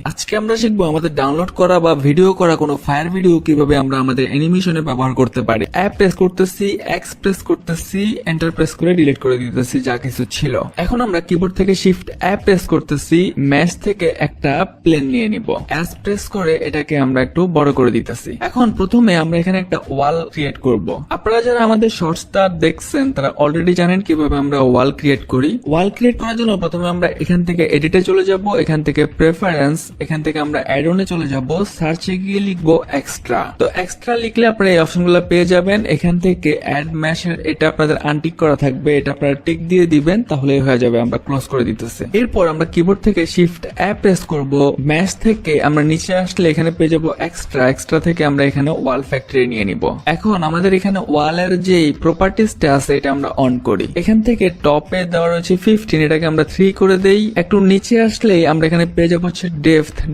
আজকে আমরা শিখবো আমাদের ডাউনলোড করা বা ভিডিও করা কোনো ফায়ার ভিডিও কিভাবে আমরা আমাদের অ্যানিমেশনে ব্যবহার করতে পারি। অ্যাপ প্রেস করতেছি, এক্স প্রেস করতেছি, এন্টার প্রেস করে ডিলিট করে দিতেছি যা কিছু ছিল। এখন আমরা কিবোর্ড থেকে শিফট অ্যাপ প্রেস করতেছি, ম্যাশ থেকে একটা প্লেন নিয়ে নিব, এস প্রেস করে এটাকে আমরা একটু বড় করে দিতেছি। এখন প্রথমে আমরা এখানে একটা ওয়াল ক্রিয়েট করব। আপনারা যারা আমাদের শর্টসটা দেখছেন তারা অলরেডি জানেন কিভাবে আমরা ওয়াল ক্রিয়েট করি। ওয়াল ক্রিয়েট করার জন্য প্রথমে আমরা এখান থেকে এডিটে চলে যাব, এখান থেকে প্রেফারেন্স, এখান থেকে আমরা অ্যাড অনে চলে যাব, সার্চে গিয়ে লিখবো এক্সট্রা। তো এক্সট্রা লিখলে আপনারা এই অপশনগুলো পেয়ে যাবেন। এখান থেকে অ্যাড ম্যাশের এটা আপনাদের আনটিক করা থাকবে, এটা আপনারা টিক দিয়ে দিবেন, তাহলে হয়ে যাবে। আমরা ক্লোজ করে দিতেছি। এরপর আমরা কিবোর্ড থেকে শিফট অ্যাপ প্রেস করব, ম্যাশ থেকে আমরা নিচে আসলে এখানে পেয়ে যাব এক্সট্রা, এক্সট্রা থেকে আমরা এখানে ওয়াল ফ্যাক্টরি নিয়ে নিব। এখন আমাদের এখানে ওয়ালের যে প্রপার্টিসটা আছে এটা আমরা অন করি। এখান থেকে টপে দেওয়া রয়েছে 15, এটাকে আমরা 3 করে দেই। একটু নিচে আসলেই আমরা এখানে পেয়ে যাবো হচ্ছে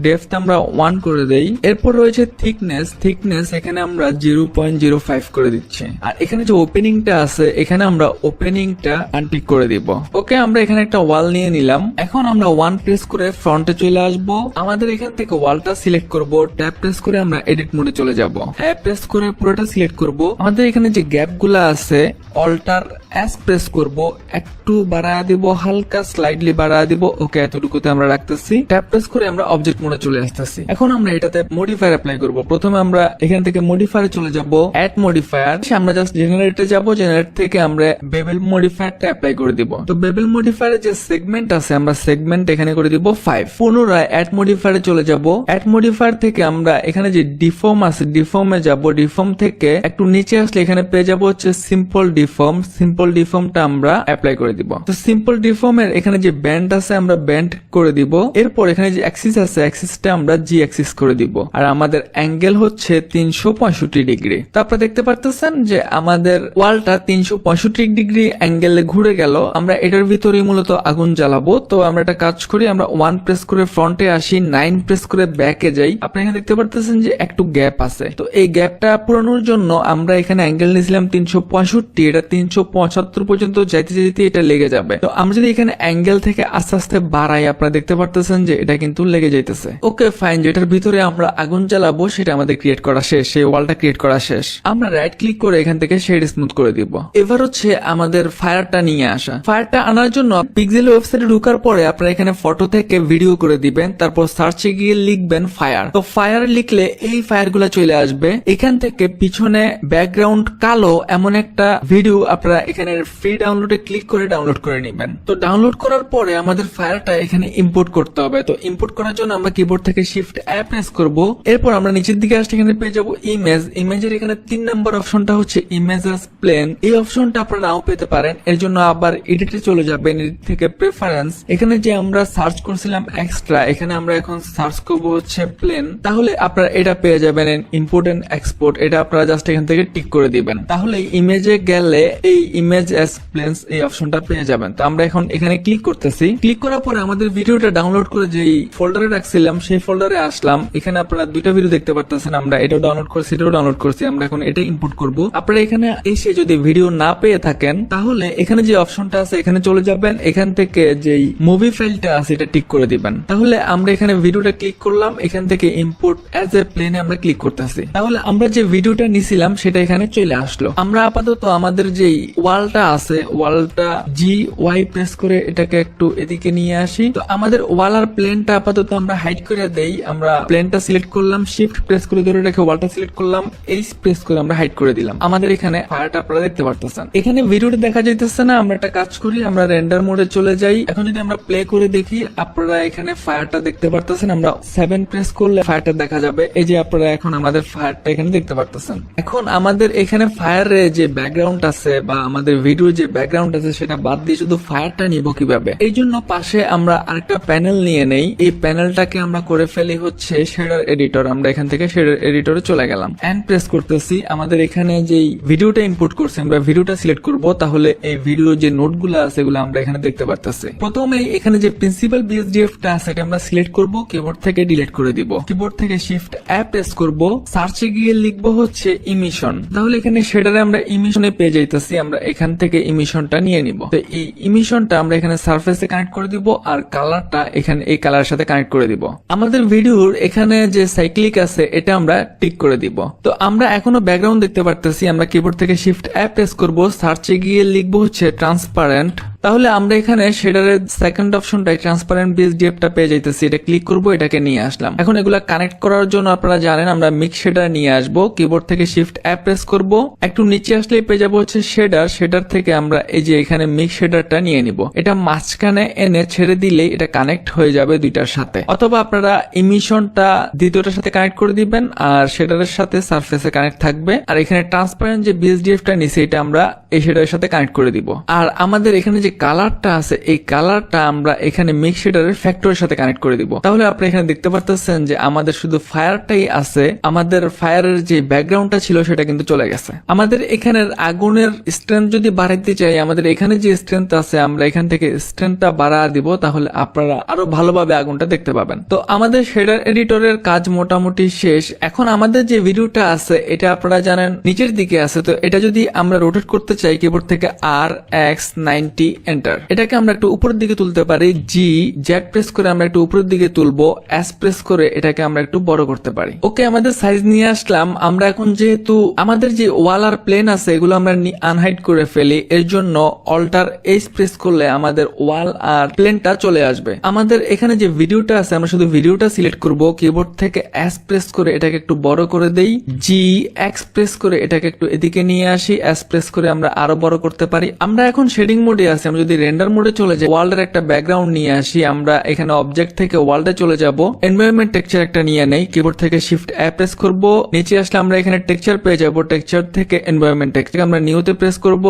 ডেপথ আমরা 1 করে দেই। এরপর রয়েছে থিকনেস এখানে আমরা 0.05 করে দিচ্ছি। আর এখানে যে ওপেনিংটা আছে এখানে আমরা ওপেনিংটা আনটিক করে দিব। ওকে, আমরা এখানে একটা ওয়াল নিয়ে নিলাম। এখন আমরা 1 প্রেস করে ফ্রন্টে চলে আসব। আমাদের এখান থেকে ওয়ালটা সিলেক্ট করব, ট্যাব প্রেস করে আমরা এডিট মোডে চলে যাব। ট্যাব প্রেস করে পুরোটা সিলেক্ট করব। আমাদের এখানে যে গ্যাপ গুলা আছে অল্টার এস প্রেস করব, একটু বাড়ায় দিব, হালকা স্লাইডলি বাড়ায় দিব। ওকে, এতটুকুতে আমরা রাখতেছি। ট্যাব প্রেস করে আমরা অবজেক্ট মোডে চলে আসতেছি। এখন আমরা এটাতে মডিফায়ার অ্যাপ্লাই করব। প্রথমে আমরা এখান থেকে মডিফায়ারে চলে যাব, অ্যাড মডিফায়ার, আমরা জাস্ট জেনারেটে যাব, জেনারেট থেকে আমরা বেবেল মডিফায়ারটা অ্যাপ্লাই করে দিব। তো বেবেল মডিফায়ারে যে সেগমেন্ট আছে আমরা সেগমেন্ট এখানে করে দিব 5। পুনরায় অ্যাড মডিফায়ারে চলে যাব, অ্যাড মডিফায়ার থেকে আমরা এখানে যে ডিফর্ম আছে ডিফর্মে যাব, ডিফর্ম থেকে একটু নিচে আসলে এখানে পেয়ে যাব হচ্ছে সিম্পল ডিফর্মটা আমরা অ্যাপ্লাই করে দিব। তো সিম্পল ডিফর্মের এখানে যে ব্যান্ড আছে আমরা ব্যান্ড করে দিব। এরপর এখানে যে অ্যাক্সিস আছে অ্যাক্সিসটা আমরা জি অ্যাক্সিস করে দিব। আর আমাদের অ্যাঙ্গেল হচ্ছে 365 ডিগ্রি। তো আপনারা দেখতে পারতেছেন যে আমাদের ওয়ালটা 365 ডিগ্রি অ্যাঙ্গেলে ঘুরে গেল। আমরা এটার ভিতরেই মূলত আগুন জ্বালাবো। তো আমরা একটা কাজ করি, আমরা 1 প্রেস করে ফ্রন্টে আসি, 9 প্রেস করে ব্যাকে যাই। আপনারা এখানে দেখতে পারতেছেন যে একটু গ্যাপ আছে। তো এই গ্যাপটা পূরণের জন্য আমরা এখানে অ্যাঙ্গেল নিয়েছিলাম 365, এটা 375 পর্যন্ত যাইতে যেতে এটা লেগে যাবে। তো আমরা যদি এখানে অ্যাঙ্গেল থেকে আস্তে আস্তে বাড়াই, আপনারা দেখতে পারতেছেন যে এটা কিন্তু লেগে যাইতেছে। ওকে ফাইন, যেটার ভিতরে আমরা আগুন জ্বালাবো সেটা আমাদের ক্রিয়েট করা শেষ, সেই ওয়ালটা ক্রিয়েট করা শেষ। আমরা রাইট ক্লিক করে এখান থেকে শেড স্মুথ করে দিব। এবার হচ্ছে আমাদের ফায়ারটা নিয়ে আসা। ফায়ারটা আনার জন্য পিক্সেল ওয়েবসাইটে ঢোকার পরে আপনারা এখানে ফটো থেকে ভিডিও করে দিবেন, তারপর সার্চে গিয়ে লিখবেন ফায়ার। তো ফায়ার লিখলে এই ফায়ার গুলা চলে আসবে। এখান থেকে পিছনে ব্যাকগ্রাউন্ড কালো এমন একটা ভিডিও আপনারা এখানে ফ্রি ডাউনলোডে ক্লিক করে ডাউনলোড করে নেবেন। তো ডাউনলোড করার পরে আমাদের ফায়ারটা এখানে ইম্পোর্ট করতে হবে। তো ইম্পোর্ট করার জন্য আমরা কিবোর্ড থেকে শিফট অ্যাপ প্রেস করব। এরপর আমরা নিচের দিকে আসলে এখানে পেয়ে যাবো ইমেজের এখানে 3 নম্বর অপশনটা হচ্ছে ইমেজ অ্যাজ প্লেন। এই অপশনটা আপনারা নাও পেতে পারেন। এর জন্য আবার এডিটে চলে যাবেন, এডিট থেকে প্রেফারেন্স, এখানে যে আমরা সার্চ করছিলাম এক্সট্রা, এখানে আমরা এখন সার্চ করব হচ্ছে প্লেন। তাহলে আপনারা এটা পেয়ে যাবেন ইম্পোর্ট এন্ড এক্সপোর্ট। এটা আপনারা জাস্ট এখান থেকে টিক করে দিবেন, তাহলে ইমেজে গেলে এই ইমেজ অ্যাজ প্লেনস এই অপশনটা পেয়ে যাবেন। তো আমরা এখন এখানে ক্লিক করতেছি। ক্লিক করার পরে আমাদের ভিডিওটা ডাউনলোড করে যেই ফোল্ডারে রাখছিলাম সেই ফোল্ডারে আসলাম। এখানে আপনারা দুইটা ভিডিও দেখতে পারতেছেন, আমরা এটাও ডাউনলোড করছি, এটাও ডাউনলোড করছি। আমরা এখন এটা ইম্পোর্ট করব। আপনারা এখানে এসে যদি ভিডিও না পেয়ে থাকেন তাহলে এখানে যে অপশনটা আছে এখানে চলে যাবেন, এখান থেকে যেই মুভি ফাইলটা আছে এটা টিক করে দিবেন। তাহলে আমরা এখানে ভিডিওটা ক্লিক করলাম, এখান থেকে ইম্পোর্ট অ্যাজ এ প্লেনে আমরা ক্লিক করতেছি। তাহলে আমরা যে ভিডিওটা নিছিলাম সেটা এখানে চলে আসলো। আমরা আপাতত আমাদের যেই ওয়ালটা আছে ওয়ালটা জি ওয়াই প্রেস করে এটাকে একটু এদিকে নিয়ে আসি। তো আমাদের ওয়াল আর প্লেনটা আপাতত আমরা হাইড করে দেই। আমরা প্লেনটা সিলেক্ট করলাম, শিফট প্রেস করে ধরে রেখে ওয়ালটা সিলেক্ট করলাম, এইচ প্রেস করে আমরা হাইড করে দিলাম। আমাদের এখানে ফায়ারটা আপনারা দেখতে পারতেছেন। এখানে ভিডিওটা দেখা যাইতেছে না, আমরা একটা কাজ করি, আমরা রেন্ডার মোডে চলে যাই। এখন যদি আমরা প্লে করে দেখি আপনারা এখানে ফায়ারটা দেখতে পারতেছেন। আমরা 7 প্রেস করলে ফায়ারটা দেখা যাবে। এই যে আপনারা এখন আমাদের ফায়ারটা এখানে দেখতে পারতেছেন। এখন আমাদের এখানে ফায়ারে যে ব্যাকগ্রাউন্ড আছে বা আমাদের ভিডিও যে ব্যাকগ্রাউন্ড আছে সেটা বাদ দিয়ে শুধু ফায়ারটা নিব কিভাবে, এই জন্য পাশে আমরা আরেকটা প্যানেল নিয়ে নেই। এই প্যানেলটাকে আমরা করে ফেলি হচ্ছে শেডার এডিটর। আমরা এখান থেকে শেডার এডিটরে চলে গেলাম, এন্ড প্রেস করতেছি। আমাদের এখানে যেই ভিডিওটা ইম্পোর্ট করছি আমরা ভিডিওটা সিলেক্ট করব। তাহলে এই ভিডিও যে নোটগুলো আছে এগুলো আমরা এখানে দেখতে পারতেছি। প্রথমে এখানে যে প্রিন্সিপাল বিএসডিএফটা আছে এটা আমরা সিলেক্ট করব, কিবোর্ড থেকে ডিলিট করে দিব। কিবোর্ড থেকে শিফট অ্যাপ প্রেস করব, সার্চে গিয়ে লিখবো হচ্ছে ইমিশন। তাহলে এখানে শেডারে আমরা ইমিশনে পেয়ে যাইতেছি। আমরা এখান থেকে ইমিশনটা নিয়ে নিব। তো এই ইমিশনটা আমরা এখানে সারফেসে কানেক্ট করে দিব আর কালারটা এখানে এই কালারের সাথে কানেক্ট করে করে দিব। আমাদের ভিডিওর এখানে যে সাইক্লিক আছে এটা আমরা টিক করে দিব। তো আমরা এখনো ব্যাকগ্রাউন্ড দেখতে পারতেছি। আমরা কিবোর্ড থেকে শিফট অ্যাপ প্রেস করব, সার্চে গিয়ে লিখবো হচ্ছে ট্রান্সপারেন্ট। তাহলে আমরা এখানে শেডারের সেকেন্ড অপশনটাই ট্রান্সপারেন্ট বিএসডিএফটা পেয়ে যাইতেছি। এটা ক্লিক করব, এটাকে নিয়ে আসলাম। এখন এগুলা কানেক্ট করার জন্য আপনারা জানেন আমরা মিক্স শেডার নিয়ে আসবো। কিবোর্ড থেকে শিফট অ্যাপ প্রেস করব, একটু নিচে আসলেই পেয়ে যাবো হচ্ছে শেডার থেকে আমরা এই যে এখানে মিক্স শেডারটা নিয়ে নিব। এটা মাঝখানে এনে ছেড়ে দিলেই এটা কানেক্ট হয়ে যাবে দুইটার সাথে, অথবা আপনারা ইমিশনটা দ্বিতীয়টার সাথে কানেক্ট করে দিবেন আর শেডারের সাথে সারফেসে কানেক্ট থাকবে। আর এখানে ট্রান্সপারেন্ট যে বিএসডিএফটা নিছে এটা আমরা এই শেডারের সাথে কানেক্ট করে দিব। আর আমাদের এখানে যে কালারটা আছে এই কালারটা আমরা এখানে মিক্স শেডারের ফ্যাক্টরের সাথে কানেক্ট করে দিব। তাহলে আপনি এখানে দেখতে পারতেছেন যে আমাদের শুধু ফায়ারটাই আছে, আমাদের ফায়ারের যে ব্যাকগ্রাউন্ডটা ছিল সেটা কিন্তু চলে গেছে। আমাদের এখানের আগুনের স্ট্রেংথ যদি বাড়াইতে চাই, আমাদের এখানে যে স্ট্রেংথ আছে আমরা এখান থেকে স্ট্রেংথটা বাড়া দিব, তাহলে আপনারা আরো ভালোভাবে আগুনটা দেখতে পাবেন। তো আমাদের শেডার এডিটরের কাজ মোটামুটি শেষ। এখন আমাদের যে ভিডিওটা আছে এটা আপনারা জানেন নিচের দিকে আছে। তো এটা যদি আমরা রোটেট করতে চাই কিবোর্ড থেকে RX90 এন্টার, এটাকে আমরা একটু উপরের দিকে তুলতে পারি। জেড প্রেস করে আমরা একটু উপরের দিকে তুলবো, এস প্রেস করে এটাকে আমরা একটু বড় করতে পারি। ওকে, আমাদের সাইজ নিয়ে আসলাম। আমরা এখন যেহেতু আমাদের যে ওয়াল আর প্লেন আছে এগুলো আমরা আনহাইড করে ফেলি, এর জন্য অল্টার এইচ প্রেস করলে আমাদের ওয়াল আর প্লেনটা চলে আসবে। আমাদের এখানে যে ভিডিওটা আছে আমরা শুধু ভিডিওটা সিলেক্ট করব, কিবোর্ড থেকে এস প্রেস করে এটাকে একটু বড় করে দেই, এক্স প্রেস করে এটাকে একটু এদিকে নিয়ে আসি, এস প্রেস করে আমরা আরো বড় করতে পারি। আমরা এখন শেডিং মোডে আছি, আমরা যদি রেন্ডার মোডে চলে যাই, ওয়ার্ল্ডের একটা ব্যাকগ্রাউন্ড নিয়ে আসি, আমরা এখানে অবজেক্ট থেকে ওয়ার্ল্ডে চলে যাব, এনভায়রনমেন্ট টেক্সচার একটা নিয়ে নেই, কিবোর্ড থেকে শিফট অ্যাপ প্রেস করব, নিচে আসলে আমরা এখানে টেক্সচার পেয়ে যাব, টেক্সচার থেকে এনভায়রনমেন্ট টেক্সচার আমরা নিউতে প্রেস করব।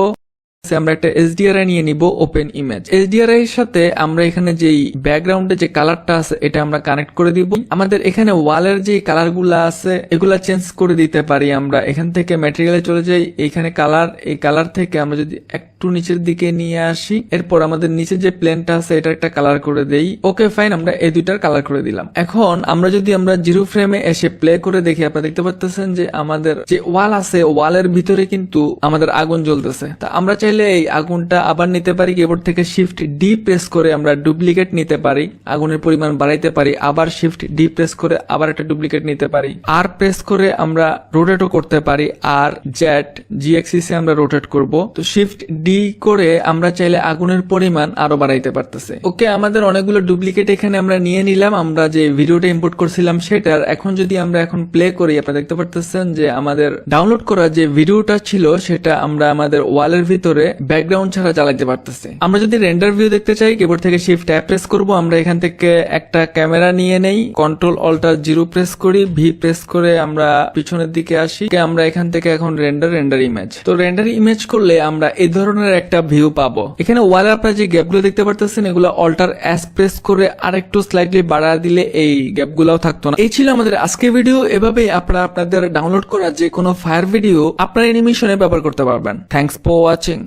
আমরা একটা HDRI নিয়ে নিব, ওপেন ইমেজ। HDRI এর সাথে আমরা এখানে যেই ব্যাকগ্রাউন্ডে যে কালারটা আছে এটা আমরা কানেক্ট করে দিব। আমাদের এখানে ওয়ালের যে কালার গুলা আছে এগুলা চেঞ্জ করে দিতে পারি। আমরা এখান থেকে ম্যাটেরিয়ালে চলে যাই, এইখানে কালার, এই কালার থেকে আমরা যদি একটু নিচের দিকে নিয়ে আসি, এরপর আমাদের নিচে যে প্লেনটা আছে এটা একটা কালার করে দেই। ওকে ফাইন, আমরা এই দুইটার কালার করে দিলাম। এখন আমরা যদি আমরা জিরো ফ্রেমে এসে প্লে করে দেখি, আপনারা দেখতে পাচ্ছেন যে আমাদের যে ওয়াল আছে ওয়ালের ভিতরে কিন্তু আমাদের আগুন জ্বলতেছে। তা আমরা চাইলে এই আগুনটা আবার নিতে পারি, কিবোর্ড থেকে শিফট ডি প্রেস করে আমরা ডুপ্লিকেট নিতে পারি, আগুনের পরিমাণ বাড়াইতে পারি, আবার শিফট ডি প্রেস করে আবার একটা ডুপ্লিকেট নিতে পারি, আর প্রেস করে আমরা রোটেটও করতে পারি, আর জেড জি অ্যাক্সিসে আমরা রোটেট করব। তো শিফট ডি করে আমরা চাইলে আগুনের পরিমাণ আরো বাড়াইতে পারতেছে। ওকে, আমাদের অনেকগুলো ডুপ্লিকেট এখানে আমরা নিয়ে নিলাম, আমরা যে ভিডিওটা ইম্পোর্ট করছিলাম সেটার। এখন যদি আমরা এখন প্লে করি, আপনারা দেখতে পারতেছেন যে আমাদের ডাউনলোড করা যে ভিডিওটা ছিল সেটা আমরা আমাদের ওয়ালের ভিতরে ব্যাকগ্রাউন্ড ছাড়া চালাতে পারতেছি। আমরা যদি রেন্ডার ভিউ দেখতে চাই, কিবোর্ড থেকে শিফট অ্যাপ প্রেস করব, আমরা এখান থেকে একটা ক্যামেরা নিয়ে নেই, কন্ট্রোল অল্টার জিরো প্রেস করি, ভি প্রেস করে আমরা পিছনের দিকে আসি। আমরা এখান থেকে এখন রেন্ডার ইমেজ। তো রেন্ডার ইমেজ করলে আমরা এই ধরনের একটা ভিউ পাবো। এখানে ওয়ালে আপনারা যে গ্যাপগুলো দেখতে পারতেছেন এগুলো অল্টার এস প্রেস করে আরেকটু স্লাইডলি বাড়া দিলে এই গ্যাপগুলোও থাকতো না। এই ছিল আমাদের আজকের ভিডিও। এভাবেই আপনারা আপনাদের ডাউনলোড করা যে কোনো ফায়ার ভিডিও আপনার অ্যানিমেশনে ব্যবহার করতে পারবেন। Thanks for watching.